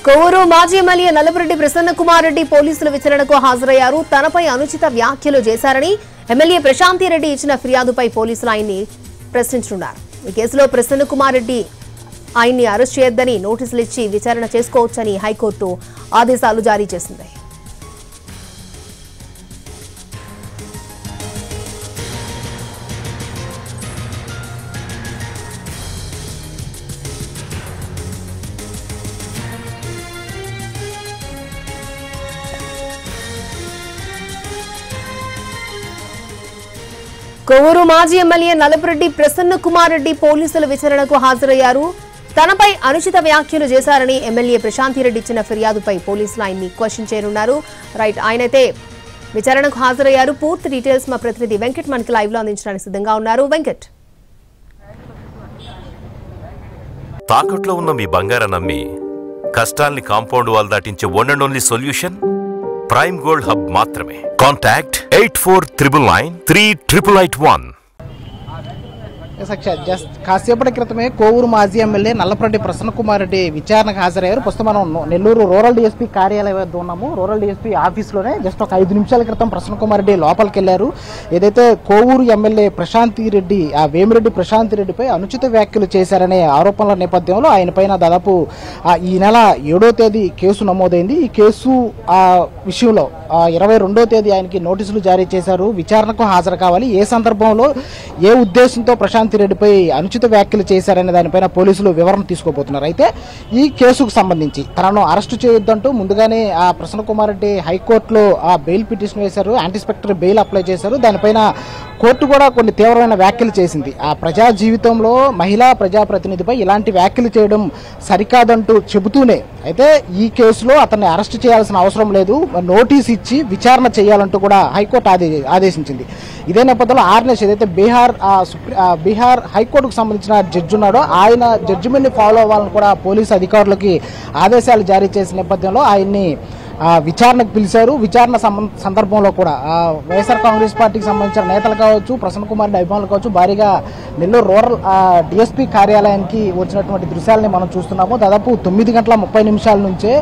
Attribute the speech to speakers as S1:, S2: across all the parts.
S1: కొవ్వూరు మాజీ ఎమ్మెల్యే నల్లపురెడ్డి ప్రసన్న కుమార్ రెడ్డి పోలీసుల విచారణకు హాజరయ్యారు. తనపై అనుచిత వ్యాఖ్యలు చేశారని ఎమ్మెల్యే ప్రశాంతి రెడ్డి ఇచ్చిన ఫిర్యాదుపై పోలీసులు ఆయన్ని ప్రశ్నించనున్నారు. ఈ కేసులో ప్రసన్న కుమార్ రెడ్డి ఆయన్ని అరెస్ట్ చేయొద్దని నోటీసులు ఇచ్చి విచారణ చేసుకోవచ్చని హైకోర్టు ఆదేశాలు జారీ చేసింది. కొవ్వూరు మాజీ ఎమ్మెల్యే నల్లపురెడ్డి ప్రసన్న కుమార్ రెడ్డి పోలీసుల విచారణకు హాజరయ్యారు. తనపై అనుచిత వ్యాఖ్యలు చేశారని ఎమ్మెల్యే ప్రశాంతి రెడ్డి ఇచ్చిన ఫిర్యాదుపై పోలీసులు ఆయన్ని క్వశ్చన్ చేయనున్నారు. రైట్, ఆయనైతే విచారణకు హాజరయ్యారు. పూర్తి డీటెయిల్స్ మా ప్రతినిధి వెంకట్ మనకి లైవ్ లో అందించడానికి సిద్ధంగా ఉన్నారు. వెంకట్,
S2: తాకట్లో ఉన్న మీ బంగారం నమ్మి కష్టాల్ని కాంపౌండ్ వాల్ దాటించే one and only solution prime gold hub మాత్రమే. కాంటాక్ట్ 8499938881.
S3: జస్ట్ కాసేపటి క్రితమే కోవూరు మాజీ ఎమ్మెల్యే నల్లపురెడ్డి ప్రసన్న కుమార్ రెడ్డి విచారణకు హాజరయ్యారు. ప్రస్తుతం మనం నెల్లూరు రూరల్ డీఎస్పీ కార్యాలయం వద్ద ఉన్నాము. రూరల్ డీఎస్పీ ఆఫీస్లోనే జస్ట్ ఒక 5 నిమిషాల క్రితం ప్రసన్న కుమార్ రెడ్డి లోపలికి వెళ్లారు. ఏదైతే కోవూరు ఎమ్మెల్యే ప్రశాంతి రెడ్డి వేమిరెడ్డి ప్రశాంతి రెడ్డిపై అనుచిత వ్యాఖ్యలు చేశారనే ఆరోపణల నేపథ్యంలో ఆయన పైన దాదాపు ఈ నెల 7వ తేదీ కేసు నమోదైంది. ఈ కేసు విషయంలో 22వ తేదీ ఆయనకి నోటీసులు జారీ చేశారు. విచారణకు హాజరు కావాలి, ఏ సందర్భంలో ఏ ఉద్దేశంతో ప్రశాంతి రెడ్డిపై అనుచిత వ్యాఖ్యలు చేశారనే దానిపైన పోలీసులు వివరణ తీసుకోబోతున్నారు. అయితే ఈ కేసుకు సంబంధించి తనను అరెస్టు చేయొద్దంటూ ముందుగానే ప్రసన్న కుమార్ రెడ్డి హైకోర్టులో బెయిల్ పిటిషన్ వేశారు. యాంటిసిపేటరీ బెయిల్ అప్లై చేశారు. దానిపైన కోర్టు కూడా కొన్ని తీవ్రమైన వ్యాఖ్యలు చేసింది. ప్రజా జీవితంలో మహిళా ప్రజాప్రతినిధిపై ఇలాంటి వ్యాఖ్యలు చేయడం సరికాదంటూ చెబుతూనే అయితే ఈ కేసులో అతన్ని అరెస్టు చేయాల్సిన అవసరం లేదు, నోటీస్ ఇచ్చి విచారణ చేయాలంటూ కూడా హైకోర్టు ఆదేశించింది. ఇదే నేపథ్యంలో ఆర్ఎన్ఎస్ ఏదైతే బీహార్ హైకోర్టుకు సంబంధించిన జడ్జి ఉన్నాడో ఆయన జడ్జిమెంట్ని ఫాలో అవ్వాలని కూడా పోలీసు అధికారులకి ఆదేశాలు జారీ చేసిన నేపథ్యంలో ఆయన్ని విచారణకు పిలిచారు. విచారణ సందర్భంలో కూడా వైఎస్ఆర్ కాంగ్రెస్ పార్టీకి సంబంధించిన నేతలు కావచ్చు, ప్రసన్న కుమార్ రెడ్డి అభిమానులు కావచ్చు, భారీగా నెల్లూరు రూరల్ డిఎస్పీ కార్యాలయానికి వచ్చినటువంటి దృశ్యాలని మనం చూస్తున్నాము. దాదాపు 9:30 నుంచే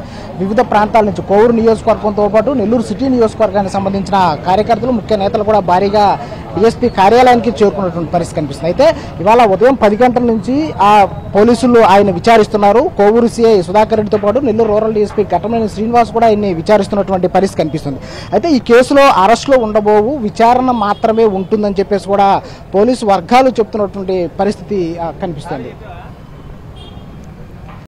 S3: వివిధ ప్రాంతాల నుంచి కోవూరు నియోజకవర్గంతో పాటు నెల్లూరు సిటీ నియోజకవర్గానికి సంబంధించిన కార్యకర్తలు, ముఖ్య నేతలు కూడా భారీగా డిఎస్పీ కార్యాలయానికి చేరుకున్నటువంటి పరిస్థితి కనిపిస్తుంది. అయితే ఇవాళ ఉదయం 10 గంటల నుంచి పోలీసులు ఆయన విచారిస్తున్నారు. కోవూరు సిఐ సుధాకర్ రెడ్డితో పాటు నెల్లూరు రూరల్ డిఎస్పీ ఘట్టమనేని శ్రీనివాస్ కూడా ఆయన్ని విచారిస్తున్నటువంటి పరిస్థితి కనిపిస్తుంది. అయితే ఈ కేసులో అరెస్టులో ఉండబోవు, విచారణ మాత్రమే ఉంటుందని చెప్పేసి కూడా పోలీసు వర్గాలు చెప్తున్నటువంటి పరిస్థితి కనిపిస్తుంది.